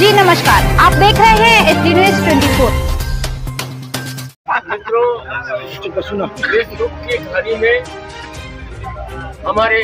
जी नमस्कार, आप देख रहे हैं SD News 24। मित्रों, इस दुख की घड़ी में हमारे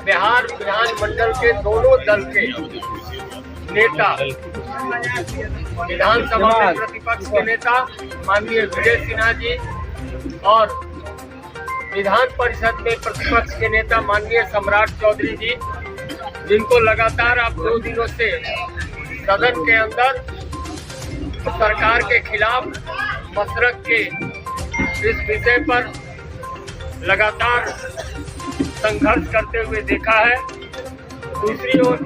बिहार विधानमंडल के दोनों दल के नेता, विधानसभा में प्रतिपक्ष के नेता माननीय विजय सिन्हा जी और विधान परिषद में प्रतिपक्ष के नेता माननीय सम्राट चौधरी जी, जिनको लगातार आप 2 दिनों से सदन के अंदर सरकार के खिलाफ मसरत के इस विषय पर लगातार संघर्ष करते हुए देखा है। दूसरी ओर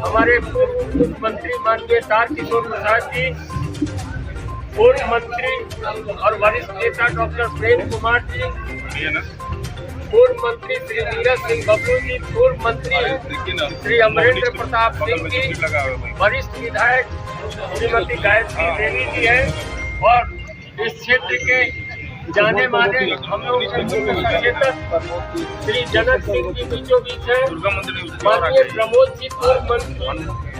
हमारे पूर्व मुख्यमंत्री माननीय तारकिशोर प्रसाद जी, पूर्व मंत्री और वरिष्ठ नेता डॉक्टर प्रेम कुमार जी, पूर्व मंत्री श्री नीरज सिंह बबलू जी, पूर्व मंत्री श्री अमरेंद्र प्रताप सिंह जी, वरिष्ठ विधायक श्रीमती गायत्री देवी जी है और इस क्षेत्र के जाने माने हम लोग के सचेतक श्री जनक सिंह जी बीचों बीच है, माननीय प्रमोद जी पूर्व मंत्री,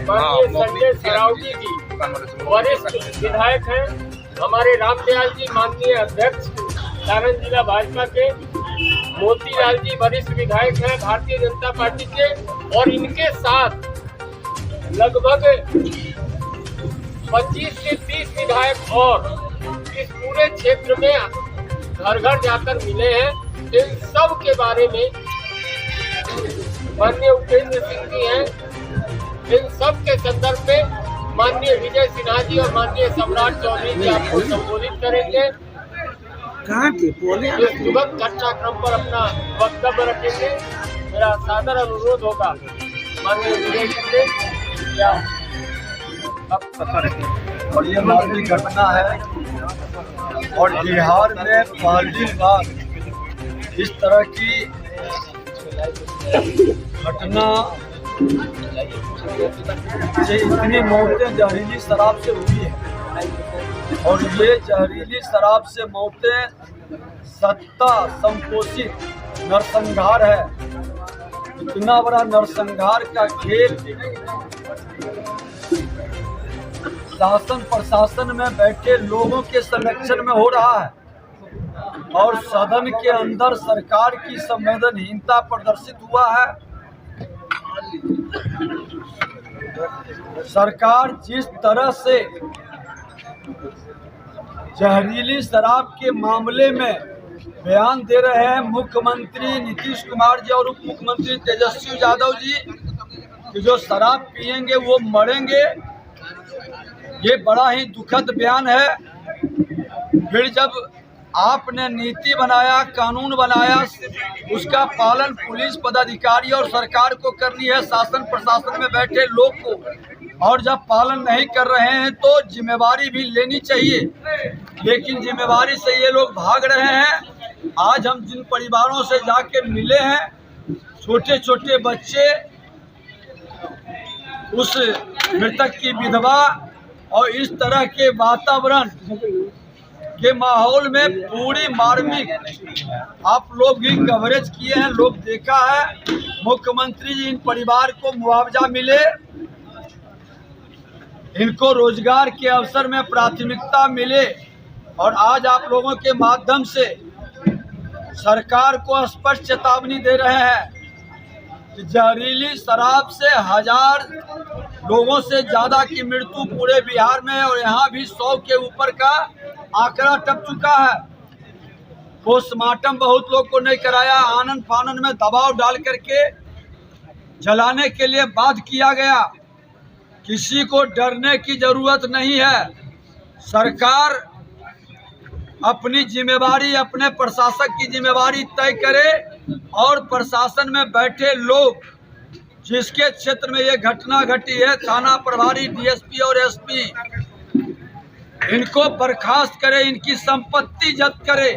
माननीय संजय सरावगी जी वरिष्ठ विधायक हैं, हमारे रामदयाल जी माननीय अध्यक्ष सारण जिला भाजपा के, मोतीलाल जी वरिष्ठ विधायक हैं भारतीय जनता पार्टी के, और इनके साथ लगभग 25 से 30 विधायक और इस पूरे क्षेत्र में घर घर जाकर मिले हैं। इन सब के बारे में माननीय उपेंद्र सिंह जी हैं, इन सब के संदर्भ में माननीय विजय सिन्हा जी और माननीय सम्राट चौधरी जी आपको संबोधित करेंगे। इस दुखद घटनाक्रम पर अपना वक्तव्य रखेंगे। मेरा सादर अनुरोध होगा माननीय विजय जी से, क्या और ये मामूली घटना है और बिहार में पहली बार इस तरह की घटना से इतनी मौतें जहरीली शराब से हुई है और ये जहरीली शराब से मौतें सत्ता संपोषित नरसंहार है। इतना बड़ा नरसंहार का खेल शासन प्रशासन में बैठे लोगों के संरक्षण में हो रहा है और सदन के अंदर सरकार की संवेदनहीनता प्रदर्शित हुआ है। सरकार जिस तरह से जहरीली शराब के मामले में बयान दे रहे हैं मुख्यमंत्री नीतीश कुमार जी और उप मुख्यमंत्री तेजस्वी यादव जी कि जो शराब पिएंगे वो मरेंगे, ये बड़ा ही दुखद बयान है। फिर जब आपने नीति बनाया, कानून बनाया, उसका पालन पुलिस पदाधिकारी और सरकार को करनी है, शासन प्रशासन में बैठे लोग को, और जब पालन नहीं कर रहे हैं तो जिम्मेवारी भी लेनी चाहिए। लेकिन जिम्मेवारी से ये लोग भाग रहे हैं। आज हम जिन परिवारों से जाके मिले हैं, छोटे छोटे बच्चे, उस मृतक की विधवा, और इस तरह के वातावरण के माहौल में पूरी मार्मिक आप लोग भी कवरेज किए हैं, लोग देखा है। मुख्यमंत्री जी इन परिवार को मुआवजा मिले, इनको रोजगार के अवसर में प्राथमिकता मिले, और आज आप लोगों के माध्यम से सरकार को स्पष्ट चेतावनी दे रहे हैं कि जहरीली शराब से 1000 लोगों से ज़्यादा की मृत्यु पूरे बिहार में है और यहाँ भी 100 के ऊपर का आंकड़ा टप चुका है। पोस्टमार्टम बहुत लोग को नहीं कराया, आनन फानन में दबाव डाल करके जलाने के लिए बाध्य किया गया। किसी को डरने की जरूरत नहीं है। सरकार अपनी जिम्मेवारी, अपने प्रशासक की जिम्मेवारी तय करे और प्रशासन में बैठे लोग जिसके क्षेत्र में ये घटना घटी है, थाना प्रभारी, डीएसपी और एसपी, इनको बर्खास्त करे, इनकी संपत्ति जब्त करे,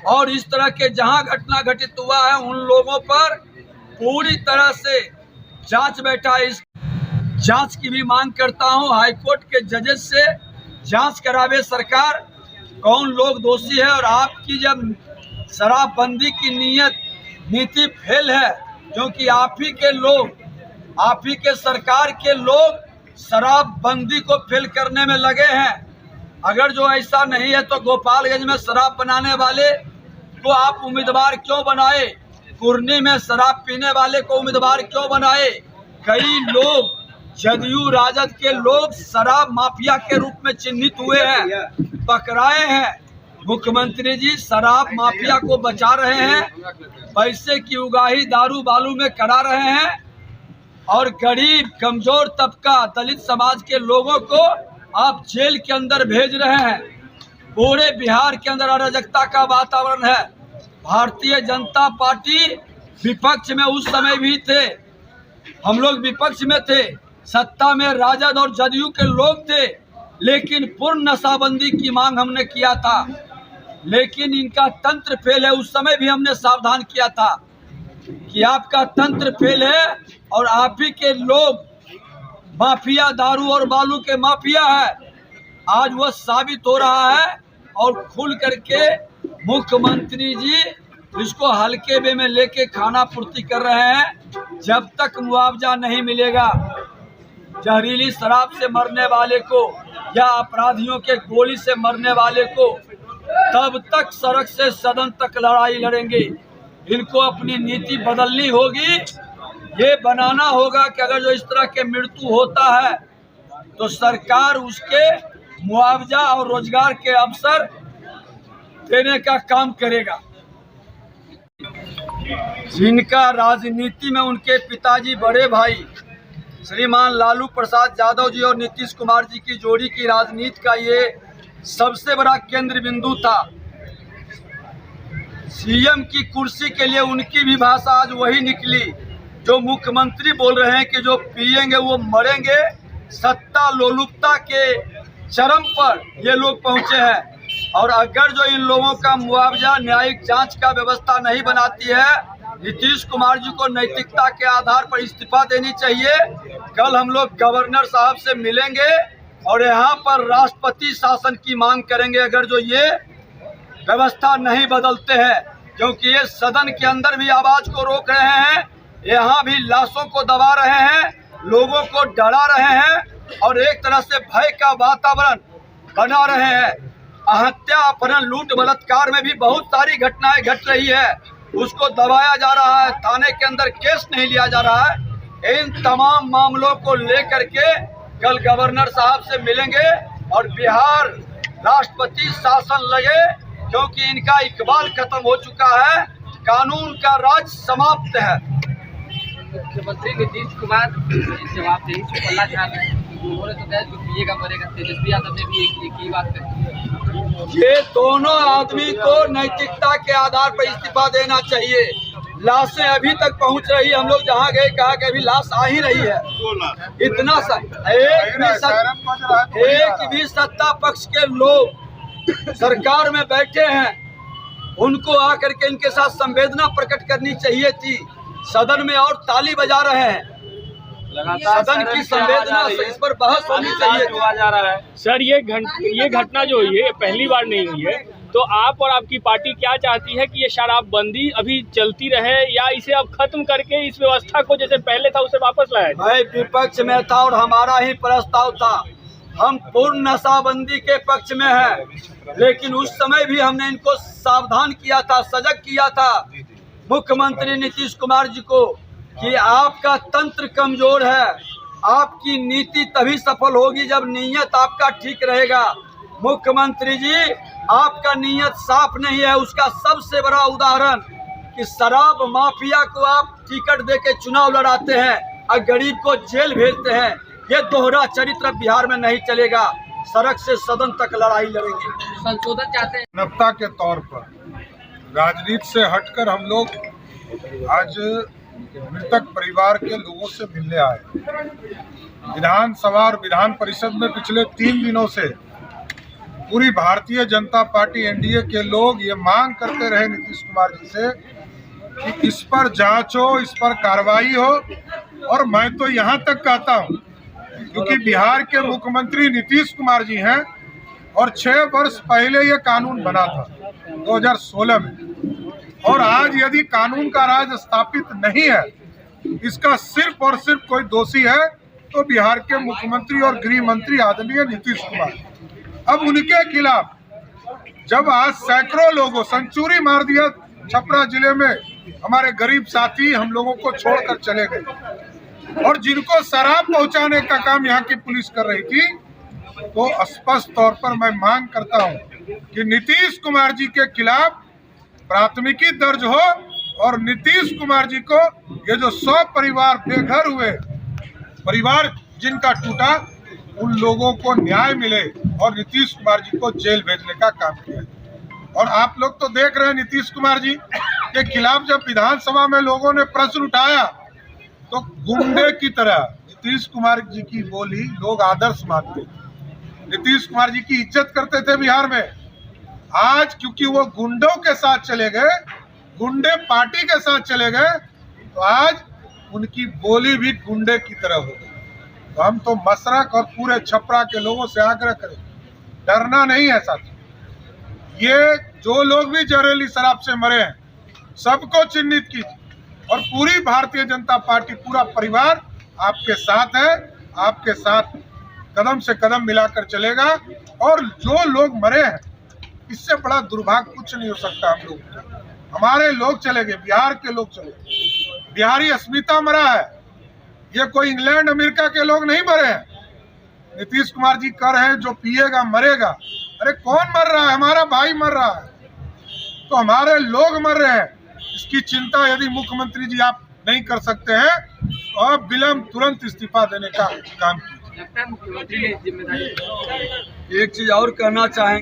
और इस तरह के जहां घटना घटित हुआ है उन लोगों पर पूरी तरह से जांच बैठाए। इस जांच की भी मांग करता हूं, हाईकोर्ट के जजेस से जांच करावे सरकार, कौन लोग दोषी है। और आपकी जब शराबबंदी की नीति फेल है, क्योंकि आप ही के लोग, आप ही के सरकार के लोग शराबबंदी को फेल करने में लगे हैं। अगर जो ऐसा नहीं है तो गोपालगंज में शराब बनाने वाले को आप उम्मीदवार क्यों बनाए? कुर्नी में शराब पीने वाले को उम्मीदवार क्यों बनाए? कई लोग जदयू राजद के लोग शराब माफिया के रूप में चिन्हित हुए हैं, पकड़ाए हैं। मुख्यमंत्री जी शराब माफिया को बचा रहे हैं, पैसे की उगाही दारू बालू में करा रहे हैं और गरीब कमजोर तबका दलित समाज के लोगों को आप जेल के अंदर भेज रहे हैं। पूरे बिहार के अंदर अराजकता का वातावरण है। भारतीय जनता पार्टी विपक्ष में उस समय भी थे, हम लोग विपक्ष में थे, सत्ता में राजद और जदयू के लोग थे, लेकिन पूर्ण नशाबंदी की मांग हमने किया था, लेकिन इनका तंत्र फेल है। उस समय भी हमने सावधान किया था कि आपका तंत्र फेल है और आप ही के लोग माफिया दारू और बालू के माफिया है। आज वह साबित हो रहा है और खुल करके मुख्यमंत्री जी इसको हल्के वे में लेके खाना पूर्ति कर रहे हैं। जब तक मुआवजा नहीं मिलेगा जहरीली शराब से मरने वाले को या अपराधियों के गोली से मरने वाले को, तब तक सड़क से सदन तक लड़ाई लड़ेंगे। इनको अपनी नीति बदलनी होगी। ये बनाना होगा कि अगर जो इस तरह के मृत्यु होता है तो सरकार उसके मुआवजा और रोजगार के अवसर देने का काम करेगा। जिनका राजनीति में उनके पिताजी बड़े भाई श्रीमान लालू प्रसाद यादव जी और नीतीश कुमार जी की जोड़ी की राजनीति का ये सबसे बड़ा केंद्र बिंदु था। सीएम की कुर्सी के लिए उनकी भी भाषा आज वही निकली जो मुख्यमंत्री बोल रहे हैं कि जो पिएंगे वो मरेंगे। सत्ता लोलुपता के चरम पर ये लोग पहुंचे हैं और अगर जो इन लोगों का मुआवजा न्यायिक जांच का व्यवस्था नहीं बनाती है, नीतीश कुमार जी को नैतिकता के आधार पर इस्तीफा देनी चाहिए। कल हम लोग गवर्नर साहब से मिलेंगे और यहाँ पर राष्ट्रपति शासन की मांग करेंगे अगर जो ये व्यवस्था नहीं बदलते हैं, क्योंकि ये सदन के अंदर भी आवाज को रोक रहे हैं, यहाँ भी लाशों को दबा रहे हैं, लोगों को डरा रहे हैं और एक तरह से भय का वातावरण बना रहे हैं। हत्या अपहरण लूट बलात्कार में भी बहुत सारी घटनाएं घट रही है, उसको दबाया जा रहा है, थाने के अंदर केस नहीं लिया जा रहा है। इन तमाम मामलों को लेकर के कल गवर्नर साहब से मिलेंगे और बिहार राष्ट्रपति शासन लगे, क्योंकि इनका इकबाल खत्म हो चुका है, कानून का राज समाप्त है। मुख्यमंत्री नीतीश कुमार जवाबदेही से पल्ला झाड़ रहे हैं। उन्होंने तो कहा जो पिएगा मरेगा। तेजस्वी यादव ने भी एक ही बात कही। ये दोनों आदमी को नैतिकता के आधार पर इस्तीफा देना चाहिए। लाशें अभी तक पहुंच रही है, हम लोग जहां गए कहा कि अभी लाश आ ही रही है। इतना एक भी सत्ता पक्ष के लोग सरकार में बैठे हैं, उनको आकर के इनके साथ संवेदना प्रकट करनी चाहिए थी। सदन में और ताली बजा रहे हैं, सदन की संवेदना से इस पर बहस होनी चाहिए। जा रहा है सर, ये घटना जो हुई है पहली बार नहीं हुई है, तो आप और आपकी पार्टी क्या चाहती है कि ये शराबबंदी अभी चलती रहे या इसे अब खत्म करके इस व्यवस्था को जैसे पहले था उसे वापस लाया जाए? मैं विपक्ष में था और हमारा ही प्रस्ताव था। हम पूर्ण नशाबंदी के पक्ष में है, लेकिन उस समय भी हमने इनको सावधान किया था, सजग किया था मुख्यमंत्री नीतीश कुमार जी को कि आपका तंत्र कमजोर है, आपकी नीति तभी सफल होगी जब नीयत आपका ठीक रहेगा। मुख्यमंत्री जी, आपका नीयत साफ नहीं है। उसका सबसे बड़ा उदाहरण कि शराब माफिया को आप टिकट देके चुनाव लड़ाते हैं और गरीब को जेल भेजते हैं। ये दोहरा चरित्र बिहार में नहीं चलेगा। सड़क से सदन तक लड़ाई लड़ेंगे। संशोधन चाहते हैं। मानवता के तौर पर राजनीति से हटकर हम लोग आज मृतक परिवार के लोगों से मिलने आए। विधानसभा और विधान परिषद में पिछले 3 दिनों से पूरी भारतीय जनता पार्टी एनडीए के लोग ये मांग करते रहे नीतीश कुमार जी से कि इस पर जांच हो, इस पर कार्रवाई हो। और मैं तो यहाँ तक कहता हूँ, क्योंकि बिहार के मुख्यमंत्री नीतीश कुमार जी हैं और 6 वर्ष पहले ये कानून बना था 2016 में, और आज यदि कानून का राज स्थापित नहीं है, इसका सिर्फ और सिर्फ कोई दोषी है तो बिहार के मुख्यमंत्री और गृह मंत्री आदरणीय नीतीश कुमार। अब उनके खिलाफ जब आज सैकड़ों लोगों सेंचुरी मार दिया छपरा जिले में, हमारे गरीब साथी हम लोगों को छोड़कर चले गए और जिनको शराब पहुंचाने का काम यहाँ की पुलिस कर रही थी, तो स्पष्ट तौर पर मैं मांग करता हूँ कि नीतीश कुमार जी के खिलाफ प्राथमिकी दर्ज हो और नीतीश कुमार जी को ये जो 100 परिवार बेघर हुए, परिवार जिनका टूटा, उन लोगों को न्याय मिले और नीतीश कुमार जी को जेल भेजने का काम किया। और आप लोग तो देख रहे हैं नीतीश कुमार जी के खिलाफ जब विधानसभा में लोगों ने प्रश्न उठाया तो गुंडे की तरह नीतीश कुमार जी की बोली लोग आदर्श मानते थे, नीतीश कुमार जी की इज्जत करते थे बिहार में। आज क्योंकि वो गुंडों के साथ चले गए, गुंडे पार्टी के साथ चले गए, तो आज उनकी बोली भी गुंडे की तरह हो गई। तो हम तो मशरक और पूरे छपरा के लोगों से आग्रह करें, डरना नहीं है साथी। ये जो लोग भी जहरीली शराब से मरे हैं सबको चिन्हित कीजिए और पूरी भारतीय जनता पार्टी, पूरा परिवार आपके साथ है, आपके साथ कदम से कदम मिलाकर चलेगा। और जो लोग मरे हैं, इससे बड़ा दुर्भाग्य कुछ नहीं हो सकता। हम लोग, हमारे लोग चले गए, बिहार के लोग चले गए, बिहारी अस्मिता मरा है, ये कोई इंग्लैंड अमेरिका के लोग नहीं मरे हैं। नीतीश कुमार जी कर रहे हैं जो पिएगा मरेगा। अरे कौन मर रहा है? हमारा भाई मर रहा है, तो हमारे लोग मर रहे हैं। इसकी चिंता यदि मुख्यमंत्री जी आप नहीं कर सकते हैं तो आप विलंब तुरंत इस्तीफा देने का काम कीजिए। लगता है मुख्यमंत्री ने जिम्मेदारी एक चीज और कहना चाहेंगे।